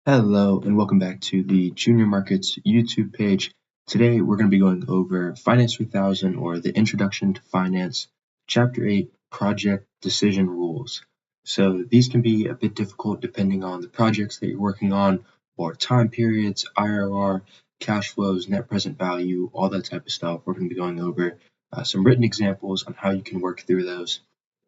Hello and welcome back to the Junior Markets YouTube page. Today we're going to be going over Finance 3000 or the Introduction to Finance, Chapter 8, Project Decision Rules. So these can be a bit difficult depending on the projects that you're working on or time periods, IRR, cash flows, net present value, all that type of stuff. We're going to be going over some written examples on how you can work through those.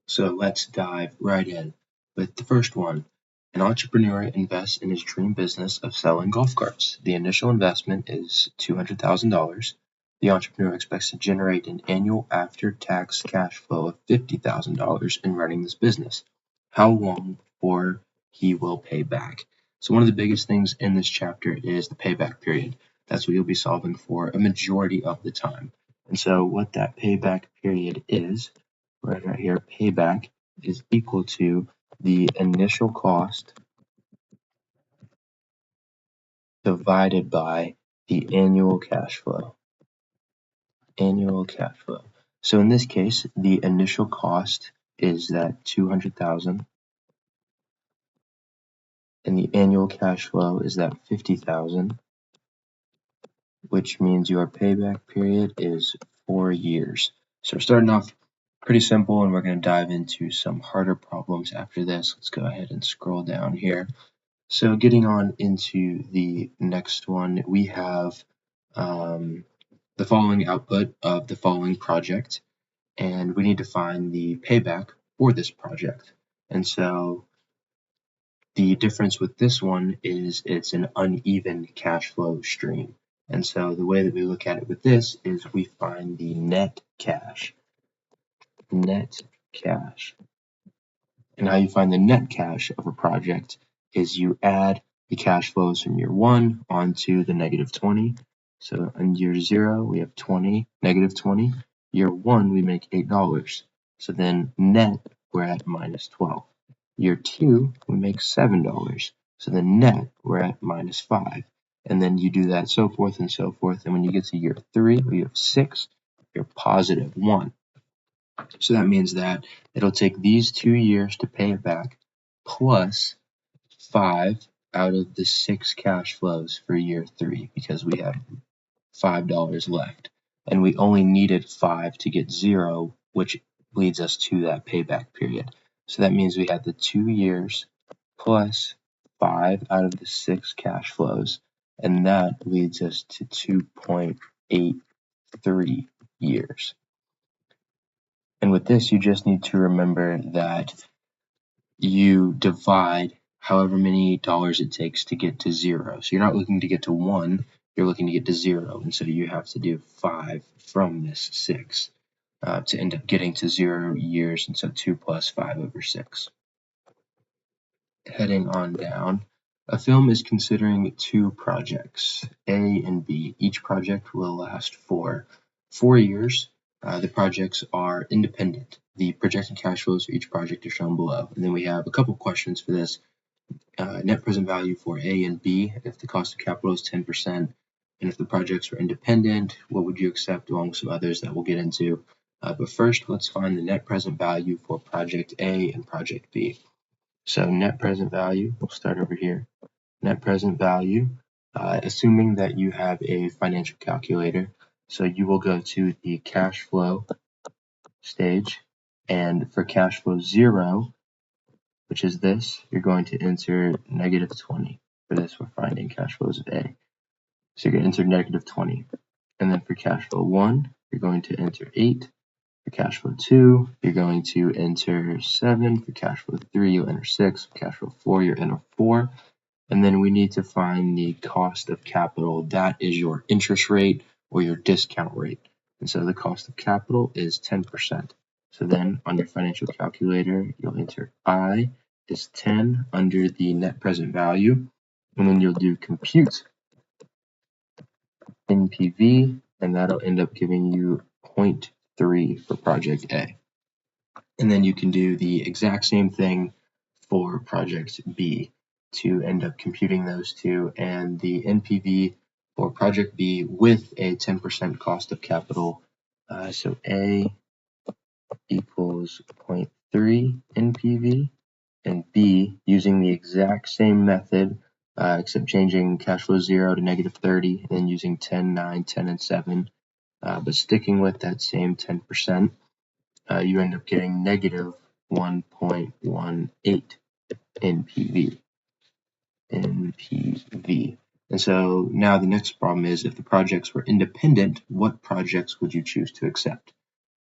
So let's dive right in with the first one. An entrepreneur invests in his dream business of selling golf carts. The initial investment is $200,000. The entrepreneur expects to generate an annual after-tax cash flow of $50,000 in running this business. How long before he will pay back? So one of the biggest things in this chapter is the payback period. That's what you'll be solving for a majority of the time. And so what that payback period is, right here, payback is equal to the initial cost divided by the annual cash flow. Annual cash flow. So in this case, the initial cost is that $200,000, and the annual cash flow is that $50,000, which means your payback period is 4 years. So we're starting off pretty simple, and we're going to dive into some harder problems after this. Let's go ahead and scroll down here. So getting on into the next one, we have the following output of the following project, and we need to find the payback for this project. And so the difference with this one is it's an uneven cash flow stream. And so the way that we look at it with this is we find the net cash. Net cash. And how you find the net cash of a project is you add the cash flows from year 1 onto the negative 20. So in year 0, we have 20, negative 20. Year 1, we make $8. So then net, we're at minus 12. Year 2, we make $7. So then net, we're at minus 5. And then you do that so forth and so forth. And when you get to year 3, we have 6, you're positive 1. So that means that it'll take these 2 years to pay it back, plus 5 out of the 6 cash flows for year 3, because we have $5 left. And we only needed 5 to get 0, which leads us to that payback period. So that means we had the 2 years plus 5 out of the 6 cash flows, and that leads us to 2.83 years. And with this, you just need to remember that you divide however many dollars it takes to get to 0. So you're not looking to get to 1, you're looking to get to 0. And so you have to do 5 from this 6 to end up getting to 0 years. And so 2 plus 5 over 6. Heading on down, a film is considering 2 projects, A and B. Each project will last for 4 years. The projects are independent. The projected cash flows for each project are shown below. And then we have a couple questions for this. Net present value for A and B, if the cost of capital is 10%, and if the projects are independent, what would you accept, along with some others that we'll get into. But first, let's find the net present value for project A and project B. So net present value, we'll start over here. Net present value, assuming that you have a financial calculator. So you will go to the cash flow stage, and for cash flow 0, which is this, you're going to enter negative 20. For this, we're finding cash flows of A. So you're going to enter negative 20. And then for cash flow 1, you're going to enter 8. For cash flow 2, you're going to enter 7. For cash flow 3, you'll enter 6. For cash flow 4, you'll enter 4. And then we need to find the cost of capital. That is your interest rate or your discount rate. And so the cost of capital is 10%. So then on your financial calculator, you'll enter I is 10 under the net present value. And then you'll do compute NPV, and that'll end up giving you 0.3 for project A. And then you can do the exact same thing for project B to end up computing those two, and the NPV for project B with a 10% cost of capital. So A equals 0.3 NPV, and B, using the exact same method except changing cash flow 0 to negative 30, and then using 10, 9, 10, and 7. But sticking with that same 10%, you end up getting negative 1.18 NPV. And so now the next problem is, if the projects were independent, what projects would you choose to accept?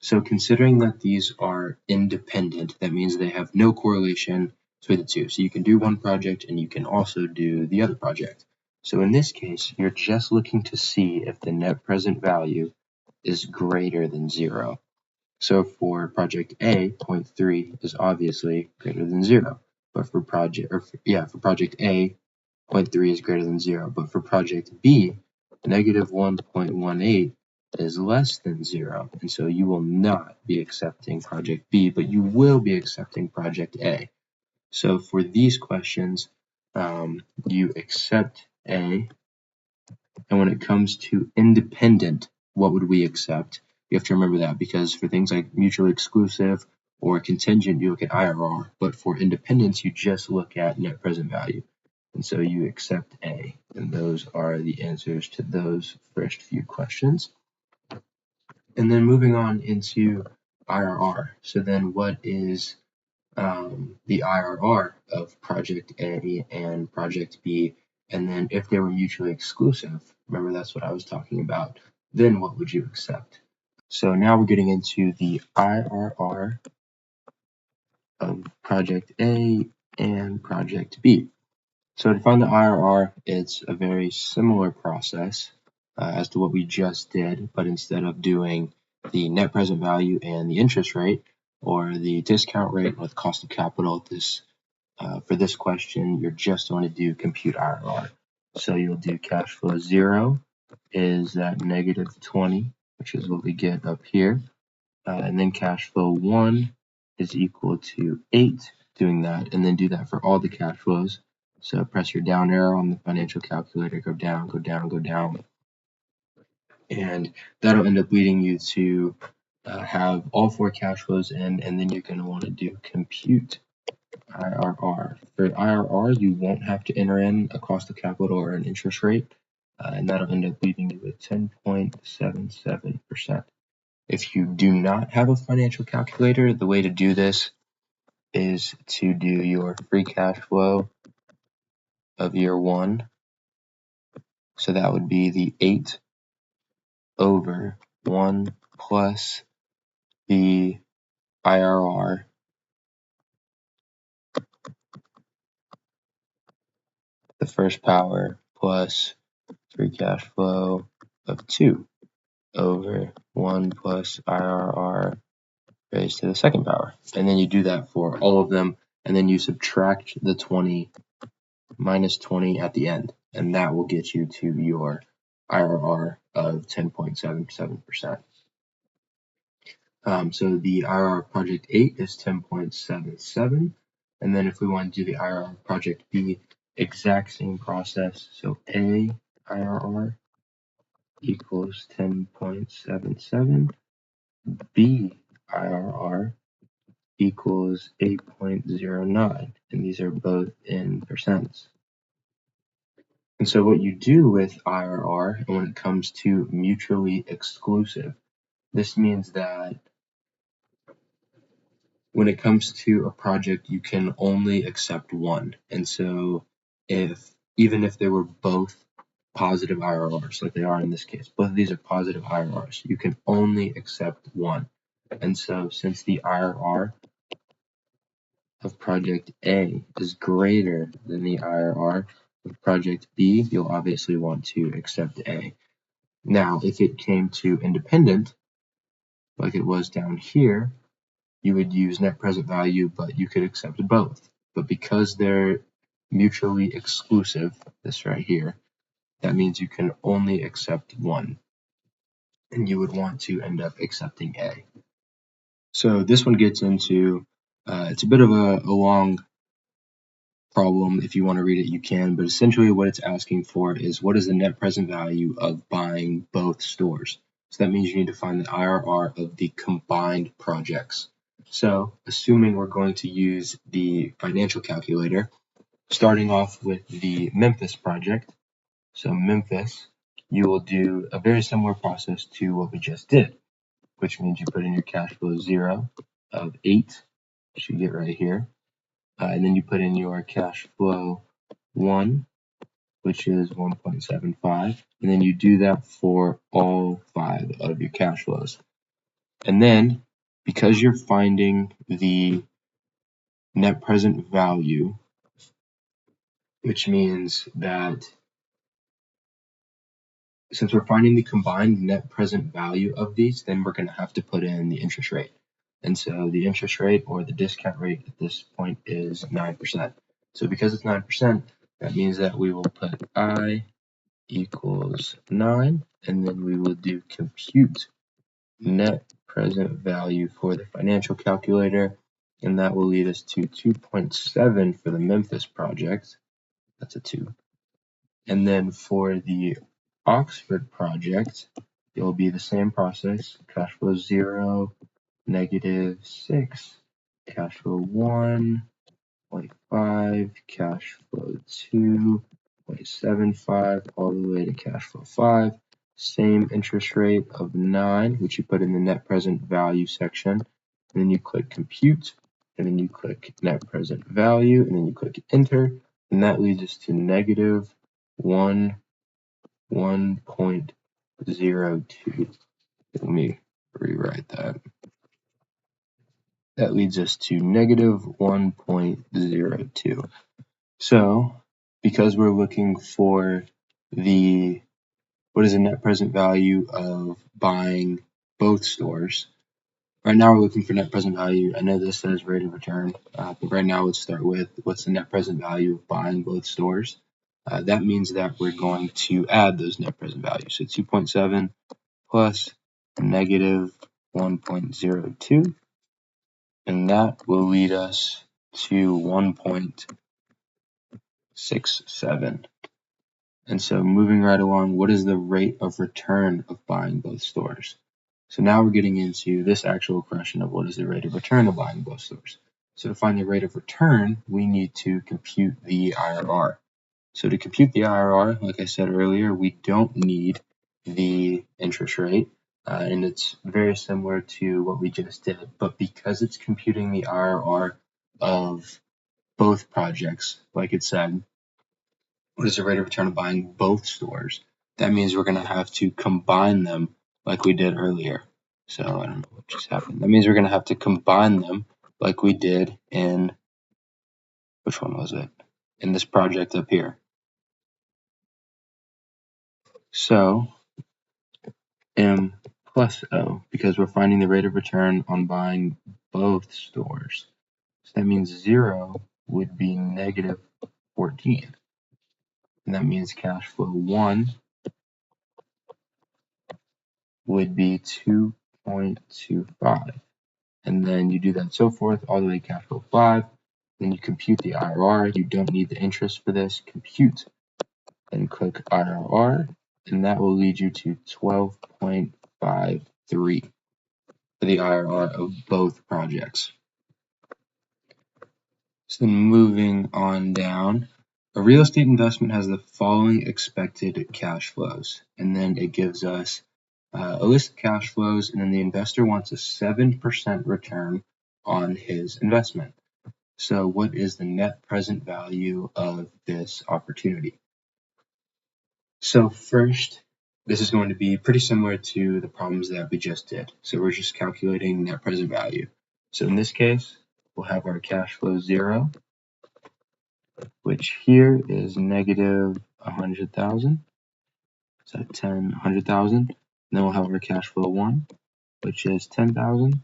So considering that these are independent, that means they have no correlation between the two. So you can do one project and you can also do the other project. So in this case, you're just looking to see if the net present value is greater than 0. So for project A, 0.3 is obviously greater than 0. But for project A, 0.3 is greater than 0. But for project B, negative 1.18 is less than 0. And so you will not be accepting project B, but you will be accepting project A. So for these questions, you accept A. And when it comes to independent, what would we accept? You have to remember that, because for things like mutually exclusive or contingent, you look at IRR. But for independence, you just look at net present value. And so you accept A. And those are the answers to those first few questions. And then moving on into IRR. So then what is the IRR of project A and project B? And then if they were mutually exclusive, remember that's what I was talking about, then what would you accept? So now we're getting into the IRR of project A and project B. So to find the IRR, it's a very similar process as to what we just did, but instead of doing the net present value and the interest rate, or the discount rate with cost of capital, for this question, you're just going to do compute IRR. So you'll do cash flow 0 is at negative 20, which is what we get up here. And then cash flow 1 is equal to 8, doing that, and then do that for all the cash flows. So press your down arrow on the financial calculator, go down, go down, go down. And that'll end up leading you to have all 4 cash flows in, and then you're going to want to do compute IRR. For IRR, you won't have to enter in a cost of capital or an interest rate, and that'll end up leaving you with 10.77%. If you do not have a financial calculator, the way to do this is to do your free cash flow of year 1. So that would be the 8 over 1 plus the IRR, the first power, plus free cash flow of 2 over 1 plus IRR raised to the second power. And then you do that for all of them, and then you subtract the 20 minus 20 at the end, and that will get you to your IRR of 10.77%. So the IRR of project 8 is 10.77, and then if we want to do the IRR of project B, exact same process. So A IRR equals 10.77, B IRR equals 8.09, and these are both in percents. And so what you do with IRR, and when it comes to mutually exclusive, this means that when it comes to a project, you can only accept one. And so even if they were both positive IRRs, like they are in this case, both of these are positive IRRs, you can only accept one. And so since the IRR of project A is greater than the IRR of project B, you'll obviously want to accept A. Now, if it came to independent, like it was down here, you would use net present value, but you could accept both. But because they're mutually exclusive, this right here, that means you can only accept one, and you would want to end up accepting A. So this one gets into, it's a bit of a long problem. If you want to read it, you can, but essentially what it's asking for is, what is the net present value of buying both stores? So that means you need to find the IRR of the combined projects. So assuming we're going to use the financial calculator, starting off with the Memphis project. So Memphis, you will do a very similar process to what we just did, which means you put in your cash flow 0 of 8, which you get right here. And then you put in your cash flow 1, which is 1.75. And then you do that for all 5 of your cash flows. And then, because you're finding the net present value, which means that since we're finding the combined net present value of these, then we're going to have to put in the interest rate. And so the interest rate or the discount rate at this point is 9%. So because it's 9%, that means that we will put I equals 9, and then we will do compute net present value for the financial calculator, and that will lead us to 2.7 for the Memphis project. That's a 2. And then for the Oxford project, it will be the same process. Cash flow 0, -6, cash flow 1.5, cash flow 2.75, all the way to cash flow 5. Same interest rate of 9, which you put in the net present value section. And then you click compute, and then you click net present value, and then you click enter, and that leads us to -1.02. Let me rewrite that. That leads us to -1.02. So, because we're looking for what is the net present value of buying both stores, right now we're looking for net present value. I know this says rate of return, but right now let's start with what's the net present value of buying both stores. That means that we're going to add those net present values. So 2.7 plus -1.02, and that will lead us to 1.67. And so moving right along, what is the rate of return of buying both stores? So now we're getting into this actual question of what is the rate of return of buying both stores. So to find the rate of return, we need to compute the IRR. So to compute the IRR, like I said earlier, we don't need the interest rate, and it's very similar to what we just did. But because it's computing the IRR of both projects, like it said, what is the rate of return of buying both stores? That means we're going to have to combine them like we did earlier. So I don't know what just happened. That means we're going to have to combine them like we did in, which one was it? In this project up here. So M plus O, because we're finding the rate of return on buying both stores. So that means 0 would be -14. And that means cash flow 1 would be 2.25. And then you do that so forth all the way to cash flow 5. Then you compute the IRR. You don't need the interest for this. Compute and click IRR, and that will lead you to 12.53 for the IRR of both projects. So moving on down, a real estate investment has the following expected cash flows, and then it gives us a list of cash flows, and then the investor wants a 7% return on his investment. So what is the net present value of this opportunity? So first, this is going to be pretty similar to the problems that we just did. So we're just calculating net present value. So in this case, we'll have our cash flow 0, which here is -100,000. So 100,000. And then we'll have our cash flow 1, which is 10,000.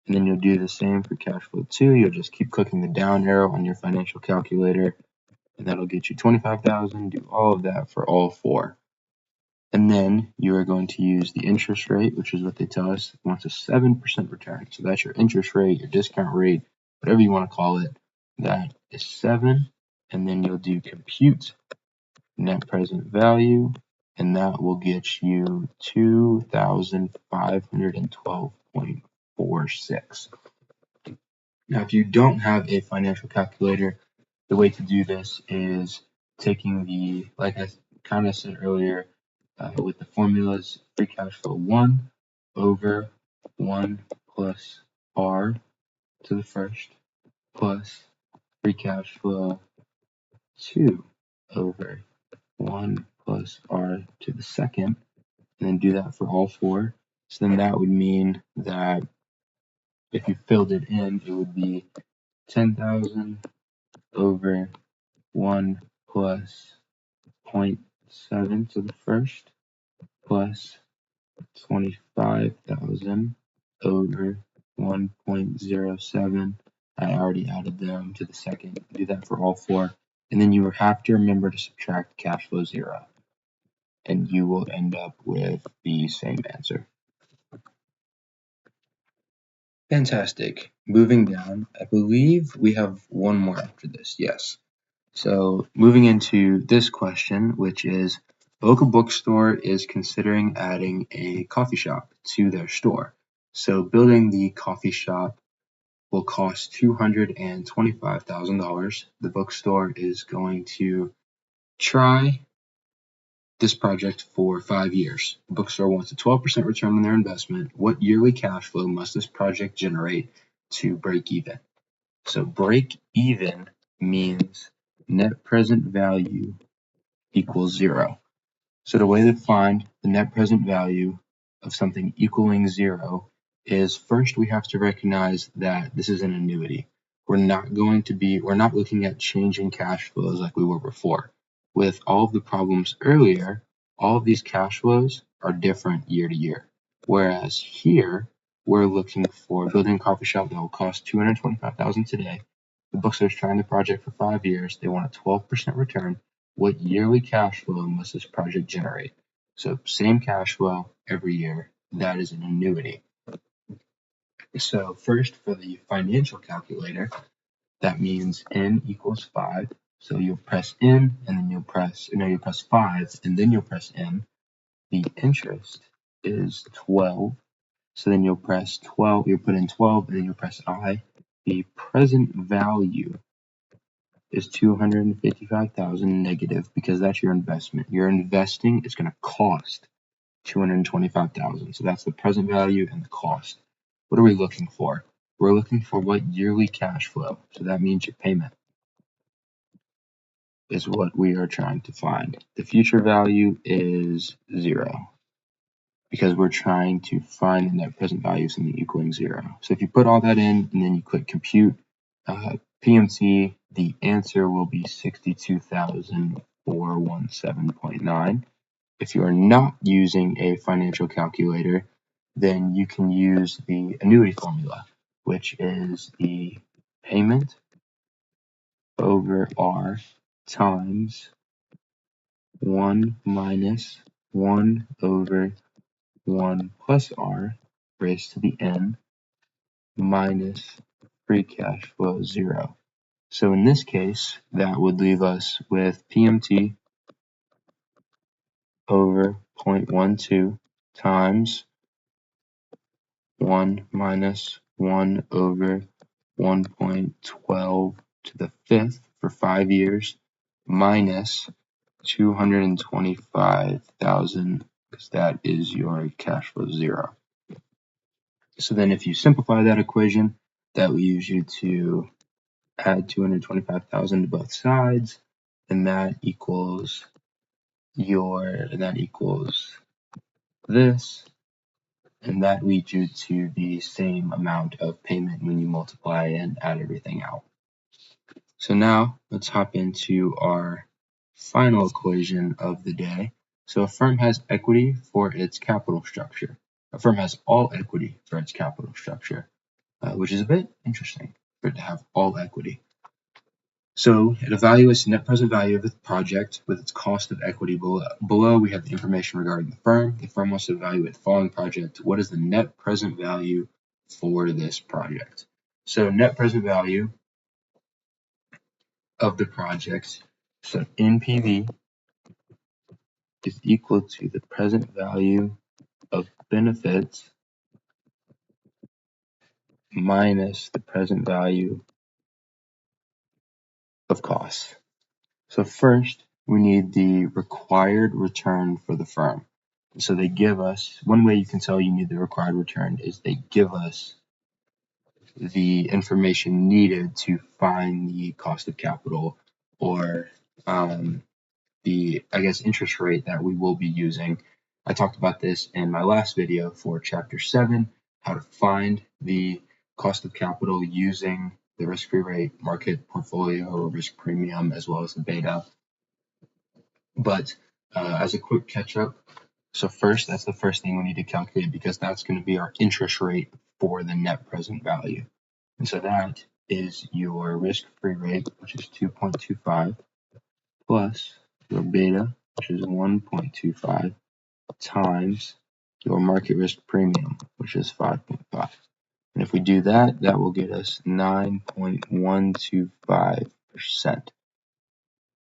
And then you'll do the same for cash flow 2. You'll just keep clicking the down arrow on your financial calculator, and that'll get you 25,000. Do all of that for all 4. And then you are going to use the interest rate, which is what they tell us wants a 7% return. So that's your interest rate, your discount rate, whatever you want to call it. That is 7. And then you'll do compute net present value, and that will get you 2,512.46. Now, if you don't have a financial calculator, the way to do this is taking the, like I kind of said earlier, with the formulas, free cash flow 1 over 1 plus R to the first plus free cash flow 2 over 1 plus R to the second, and then do that for all four. So then that would mean that if you filled it in, it would be 10,000 over 1 plus 0.7 to the first plus 25,000 over 1.07. I already added them to the second. Do that for all four. And then you have to remember to subtract cash flow 0. And you will end up with the same answer. Fantastic. Moving down, I believe we have one more after this. Yes. So moving into this question, which is, a local bookstore is considering adding a coffee shop to their store. So building the coffee shop will cost $225,000. The bookstore is going to try this project for 5 years. The bookstore wants a 12% return on their investment. What yearly cash flow must this project generate to break even? So break even means net present value equals 0. So the way to find the net present value of something equaling 0 is, first we have to recognize that this is an annuity. We're not looking at changing cash flows like we were before. With all of the problems earlier, all of these cash flows are different year to year. Whereas here, we're looking for building a coffee shop that will cost $225,000 today. The bookstore is trying the project for 5 years. They want a 12% return. What yearly cash flow must this project generate? So same cash flow every year. That is an annuity. So first, for the financial calculator, that means n equals 5. So you'll press n, and then you'll press 5, and then you'll press n. The interest is 12. So then you'll press 12, you'll put in 12, and then you'll press I. The present value is 255,000 negative, because that's your investment. Your investing is going to cost 225,000. So that's the present value and the cost. What are we looking for? We're looking for what yearly cash flow. So that means your payment is what we are trying to find. The future value is 0, because we're trying to find the net present value of something equaling 0. So if you put all that in and then you click compute, PMT, the answer will be 62,417.9. If you are not using a financial calculator, then you can use the annuity formula, which is the payment over R times 1 minus 1 over 1 plus R raised to the n minus free cash flow 0. So in this case, that would leave us with PMT over 0.12 times 1 minus 1 over 1.12 to the fifth for 5 years minus 225,000, because that is your cash flow 0. So then if you simplify that equation, that leaves you to add 225,000 to both sides, and that equals this, and that leads you to the same amount of payment when you multiply and add everything out. So now let's hop into our final equation of the day. So a firm has equity for its capital structure. A firm has all equity for its capital structure, which is a bit interesting for it to have all equity. So it evaluates the net present value of the project with its cost of equity below. Below, we have the information regarding the firm. The firm wants to evaluate the following project. What is the net present value for this project? So net present value of the project, so NPV, is equal to the present value of benefits minus the present value of costs. So first, we need the required return for the firm. So they give us, one way you can tell you need the required return is they give us the information needed to find the cost of capital, or the, interest rate that we will be using. I talked about this in my last video for chapter 7, how to find the cost of capital using the risk-free rate, market portfolio, or risk premium, as well as the beta. But as a quick catch-up, so first, that's the first thing we need to calculate, because that's going to be our interest rate for the net present value. And so that is your risk-free rate, which is 2.25, plus your beta, which is 1.25, times your market risk premium, which is 5.5. And if we do that, that will get us 9.125%.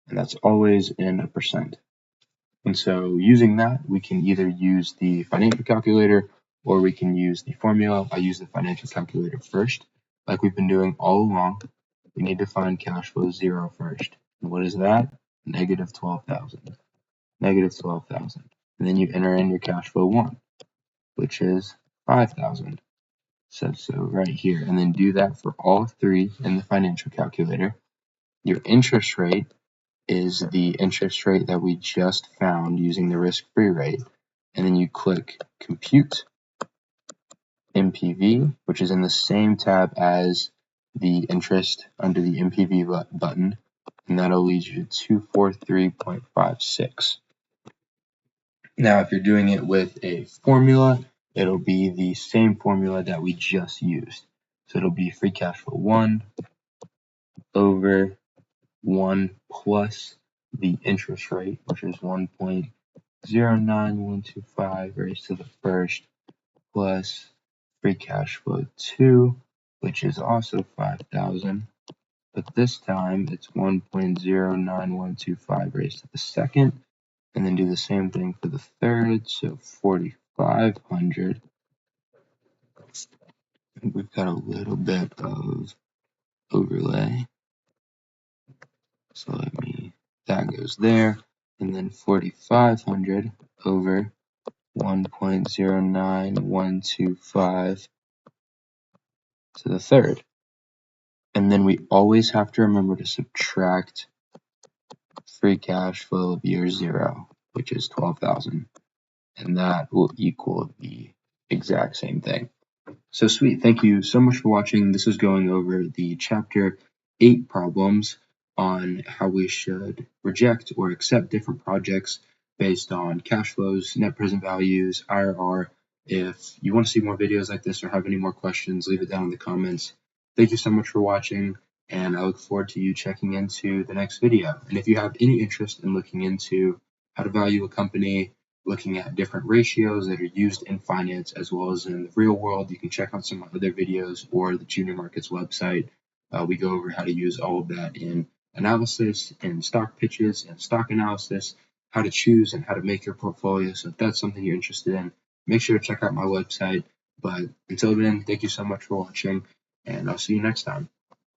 And that's always in a percent. And so using that, we can either use the financial calculator or we can use the formula. I use the financial calculator first. Like we've been doing all along, we need to find cash flow 0 first. And what is that? Negative 12,000. Negative 12,000. And then you enter in your cash flow 1, which is 5,000. So right here. And then do that for all 3 in the financial calculator. Your interest rate is the interest rate that we just found using the risk-free rate. And then you click Compute MPV, which is in the same tab as the interest under the MPV button, and that'll lead you to 243.56. Now, if you're doing it with a formula, it'll be the same formula that we just used. So it'll be free cash flow 1 over 1 plus the interest rate, which is 1.09125 raised to the first, plus free cash flow 2, which is also 5,000, but this time it's 1.09125 raised to the second, and then do the same thing for the third, so 4,500. And we've got a little bit of overlay, so that goes there, and then 4,500 over 1.09125 to the third. And then we always have to remember to subtract free cash flow of year 0, which is 12,000. And that will equal the exact same thing. So sweet. Thank you so much for watching. This is going over the chapter 8 problems on how we should reject or accept different projects based on cash flows, net present values, IRR. If you want to see more videos like this or have any more questions, leave it down in the comments. Thank you so much for watching, and I look forward to you checking into the next video. And if you have any interest in looking into how to value a company, looking at different ratios that are used in finance as well as in the real world, you can check out some other videos or the Junior Markets website. We go over how to use all of that in analysis and stock pitches and stock analysis, how to choose and how to make your portfolio. So if that's something you're interested in, make sure to check out my website. But until then, thank you so much for watching, and I'll see you next time.